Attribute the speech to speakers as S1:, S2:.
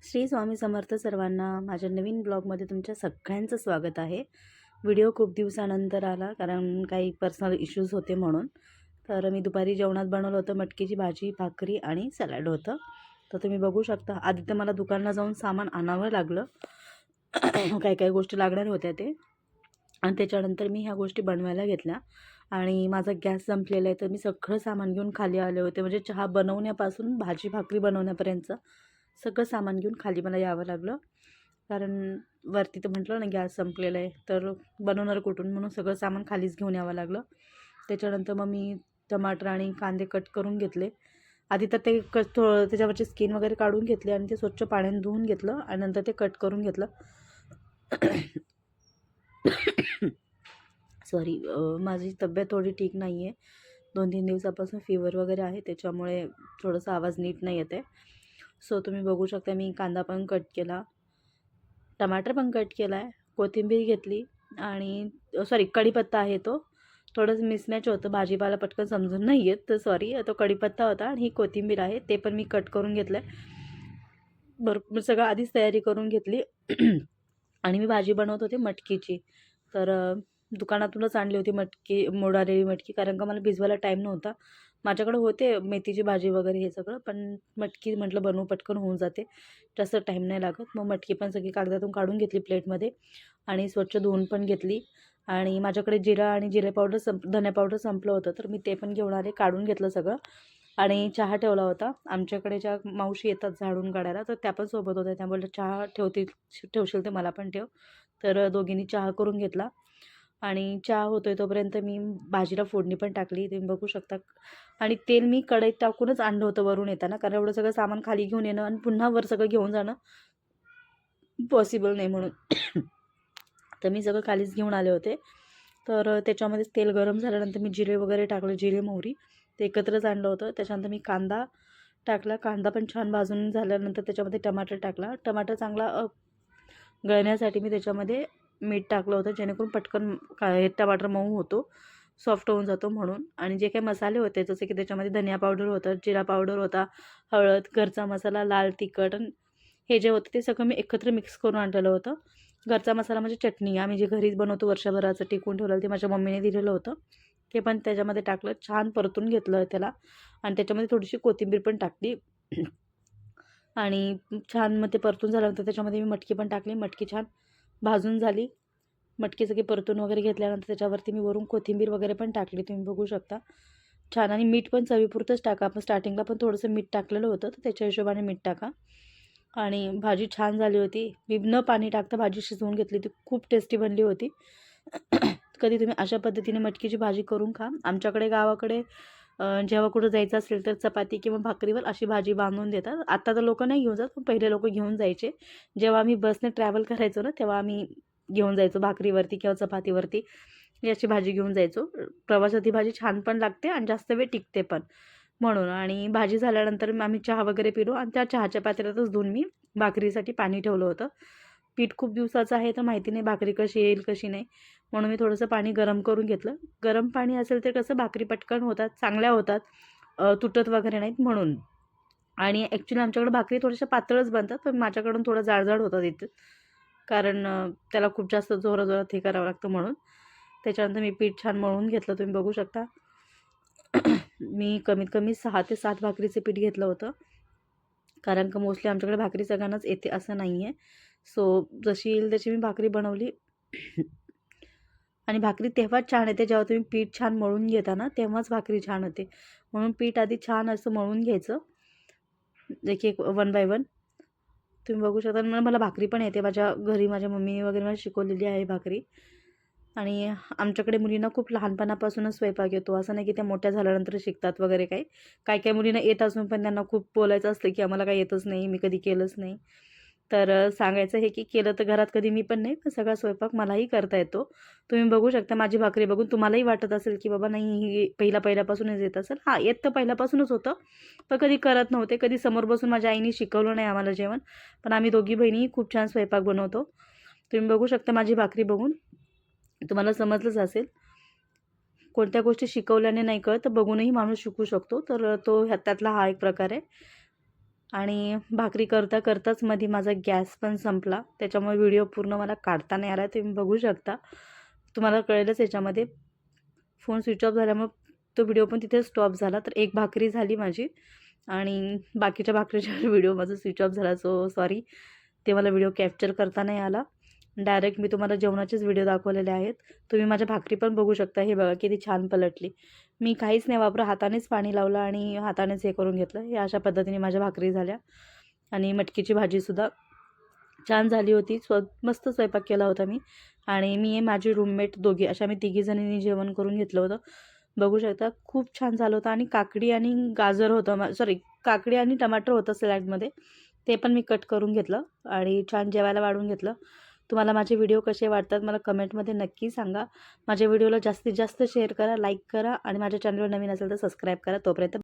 S1: श्री स्वामी समर्थ सर्वांना माझ्या नवीन ब्लॉगमध्ये तुमच्या सगळ्यांचं स्वागत आहे. व्हिडिओ खूप दिवसानंतर आला कारण काही पर्सनल इश्यूज होते म्हणून. तर मी दुपारी जेवणात बनवलं होतं मटकीची भाजी, भाकरी आणि सॅलड होतं. तर तुम्ही बघू शकता. आधी तर मला दुकानाला जाऊन सामान आणावं लागलं. काही काही गोष्टी लागणार होत्या ते, आणि त्याच्यानंतर मी ह्या गोष्टी बनवायला घेतल्या. आणि माझा गॅस संपलेला आहे तर मी सगळं सामान घेऊन खाली आले होते. म्हणजे चहा बनवण्यापासून भाजी भाकरी बनवण्यापर्यंतचं सगळं सामान घेऊन खाली मला यावं लागलं. कारण वरती तर म्हटलं ना गॅस संपलेला आहे, तर बनवणार कुठून, म्हणून सगळं सामान खालीच घेऊन यावं लागलं. त्याच्यानंतर मग मी टमाटर आणि कांदे कट करून घेतले. आधी तर ते थोडं त्याच्यावरची स्किन वगैरे काढून घेतली आणि ते स्वच्छ पाण्याने धुवून घेतलं आणि नंतर ते कट करून घेतलं. सॉरी, माझी तब्येत थोडी ठीक नाही आहे. 2-3 दिवसापासून फीवर वगैरे आहे, त्याच्यामुळे थोडासा आवाज नीट नाही येत आहे. सो तुम्ही बघू शकता मी कांदा पण कट केला, टमाटर पण कट केला आहे, कोथिंबीर घेतली आणि सॉरी कढीपत्ता आहे तो. थोडंसं मिसमॅच होतं, भाजीपाला पटकन समजून नाही येत, तर सॉरी. तो कढीपत्ता होता आणि ही कोथिंबीर आहे, ते पण मी कट करून घेतलं आहे. भरपूर सगळं आधीच तयारी करून घेतली. आणि मी भाजी बनवत होते मटकीची. तर दुकानातूनच आणली होती मटकी, मोड आलेली मटकी, कारण का मला भिजवायला टाईम नव्हता. माझ्याकडे होते मेथीची भाजी वगैरे हे सगळं, पण मटकी म्हटलं बनवू पटकन होऊन जाते, जास्त टाईम नाही लागत. मग मटकी पण सगळी कागदातून काढून घेतली प्लेटमध्ये आणि स्वच्छ धुवून पण घेतली. आणि माझ्याकडे जिरा आणि जिरे पावडर धने पावडर संपलं होतं, तर मी ते पण घेऊन आले, काढून घेतलं सगळं. आणि चहा ठेवला होता. आमच्याकडे ज्या मावशी येतात झाडून काढायला, तर त्या पण सोबत होत्या. त्या बोलल्या चहा ठेवशील तर मला पण ठेव. तर दोघींनी चहा करून घेतला. आणि चहा होतोय तोपर्यंत मी भाजीला फोडणी पण टाकली, तुम्ही बघू शकता. आणि तेल मी कढईत टाकूनच आणलं होतं वरून येताना, कारण एवढं सगळं सामान खाली घेऊन येणं आणि पुन्हा वर सगळं घेऊन जाणं पॉसिबल नाही म्हणून. तर मी सगळं खालीच घेऊन आले होते. तर त्याच्यामध्ये तेल गरम झाल्यानंतर मी जिरे वगैरे टाकले, जिरे मोहरी ते एकत्रच आणलं होतं. त्याच्यानंतर मी कांदा टाकला, कांदा पण छान भाजून झाल्यानंतर त्याच्यामध्ये टमाटर टाकला. टमाटर चांगला गळण्यासाठी मी त्याच्यामध्ये मीठ टाकलं होतं, जेणेकरून पटकन हे टमाटर मऊ होतो, सॉफ्ट होऊन जातो म्हणून. आणि जे काही मसाले होते, जसे की त्याच्यामध्ये धनिया पावडर होता, जिरा पावडर होता, हळद, घरचा मसाला, लाल तिखट, हे जे होतं ते सगळं मी एकत्र मिक्स करून आणलेलं होतं. घरचा मसाला म्हणजे चटणी, आम्ही जे घरीच बनवतो वर्षभराचं टिकून ठेवलेलं, ते माझ्या मम्मीने दिलेलं होतं. ते पण त्याच्यामध्ये टाकलं, छान परतून घेतलं त्याला. आणि त्याच्यामध्ये थोडीशी कोथिंबीर पण टाकली. आणि छान मग ते परतून झाल्यानंतर त्याच्यामध्ये मी मटकी पण टाकली. मटकी छान भाजून झाली. मटकी सगळी परतून वगैरे घेतल्यानंतर त्याच्यावरती मी वरून कोथिंबीर वगैरे पण टाकली, तुम्ही बघू शकता. छान. आणि मीठ पण चवीपुरतंच टाका. आपण स्टार्टिंगला पण थोडंसं मीठ टाकलेलं होतं, तर त्याच्या हिशोबाने मीठ टाका. आणि भाजी छान झाली होती. मी न पाणी टाकता भाजी शिजवून घेतली, ती खूप टेस्टी बनली होती. कधी तुम्ही अशा पद्धतीने मटकीची भाजी करून खा. आमच्याकडे गावाकडे जेव्हा कुठं जायचं असेल तर चपाती किंवा भाकरीवर अशी भाजी बांधून देतात. आता तर लोकं नाही घेऊन जात, पण पहिले लोकं घेऊन जायचे. जेव्हा आम्ही बसने ट्रॅव्हल करायचो ना, तेव्हा आम्ही घेऊन जायचो भाकरीवरती किंवा चपातीवरती याची भाजी घेऊन जायचो. प्रवासात ही भाजी छान पण लागते आणि जास्त वेळ टिकते पण म्हणून. आणि भाजी झाल्यानंतर मग आम्ही चहा वगैरे पिलो आणि त्या चहाच्या पातेल्यातच धुवून मी भाकरीसाठी पाणी ठेवलं होतं. पीठ खूप दिवसाचं आहे, तर माहिती नाही भाकरी कशी येईल कशी नाही, म्हणून मी थोडंसं पाणी गरम करून घेतलं. गरम पाणी असेल तर कसं भाकरी पटकन होतात, चांगल्या होतात, तुटत वगैरे नाहीत म्हणून. आणि ॲक्च्युली आमच्याकडे भाकरी थोड्याशा पातळच बनतात, पण माझ्याकडून थोडं जाड होतात इथे, कारण त्याला खूप जास्त जोराजोरात हे करावं लागतं म्हणून. त्याच्यानंतर मी पीठ छान मळून घेतलं, तुम्ही बघू शकता. मी कमीत कमी 6 ते 7 भाकरीचं पीठ घेतलं होतं, कारण का मोस्टली आमच्याकडे भाकरी सगळ्यांनाच येते असं नाही आहे. सो जशी येईल तशी मी भाकरी बनवली. आणि भाकरी तेव्हाच छान येते जेव्हा तुम्ही पीठ छान मळून घेता ना, तेव्हाच भाकरी छान होते. म्हणून पीठ आधी छान असं मळून घ्यायचं, एक एक वन बाय वन. तुम्ही बघू शकता. मला भाकरी पण येते, माझ्या घरी माझ्या मम्मीने वगैरे मला शिकवलेली आहे भाकरी. आणि आमच्याकडे मुलींना खूप लहानपणापासूनच स्वयंपाक येतो, असं नाही की त्या मोठ्या झाल्यानंतर शिकतात वगैरे काही. काही मुलींना येत असून पण त्यांना खूप बोलायचं असतं की आम्हाला काही येतच नाही, मी कधी केलंच नाही. तर सांगायचं हे की केलं तर घरात कधी मी पण नाही, पण सगळा स्वयंपाक मलाही करता येतो. तुम्ही बघू शकता माझी भाकरी बघून तुम्हालाही वाटत असेल की बाबा नाही ही पहिल्यापासूनच येत असेल. हां, येत तर पहिल्यापासूनच होतं, पण कधी करत नव्हते. कधी समोर बसून माझ्या आईने शिकवलं नाही आम्हाला जेवण. पण आम्ही दोघी बहिणी खूप छान स्वयंपाक बनवतो. तुम्ही बघू शकता माझी भाकरी बघून तुम्हाला समजलंच असेल. कोणत्या गोष्टी शिकवल्याने नाही कळत, तर बघूनही माणूस शिकू शकतो. तर तो त्यातला हा एक प्रकार आहे. आणि भाकरी करता करताच मध्ये माझा गॅस पण संपला, त्याच्यामुळे व्हिडिओ पूर्ण मला काढता नाही आला. तुम्ही बघू शकता, तुम्हाला कळेलच याच्यामध्ये. फोन स्विच ऑफ झाल्यामुळे तो व्हिडिओ पण तिथे स्टॉप झाला. तर एक भाकरी झाली माझी आणि बाकीच्या भाकरीच्या व्हिडिओ माझा स्विच ऑफ झाला. सो सॉरी, ते मला व्हिडिओ कॅप्चर करता नाही आला. डायरेक्ट मी तुम्हाला जेवणाचेच व्हिडिओ दाखवलेले आहेत. तुम्ही माझ्या भाकरी पण बघू शकता. हे बघा किती छान पलटली. मी काहीच नाही वापरलं, हातानेच पाणी लावलं आणि हातानेच हे करून घेतलं. हे अशा पद्धतीने माझ्या भाकरी झाल्या. आणि मटकीची भाजीसुद्धा छान झाली होती. मस्त स्वयंपाक केला होता मी. आणि मी माझी रूममेट दोघी अशा मी तिघीजणींनी जेवण करून घेतलं होतं. बघू शकता खूप छान झालं होतं. आणि काकडी आणि गाजर होतं, सॉरी काकडी आणि टमाटर होतं सॅलडमध्ये, ते पण मी कट करून घेतलं आणि छान जेवायला वाढून घेतलं. तुम्हाला माझे व्हिडिओ कसे वाटतात मला कमेंटमध्ये नक्की सांगा. माझ्या व्हिडिओला जास्तीत जास्त शेअर करा, लाईक करा आणि माझ्या चॅनलवर नवीन असेल तर सबस्क्राईब करा. तोपर्यंत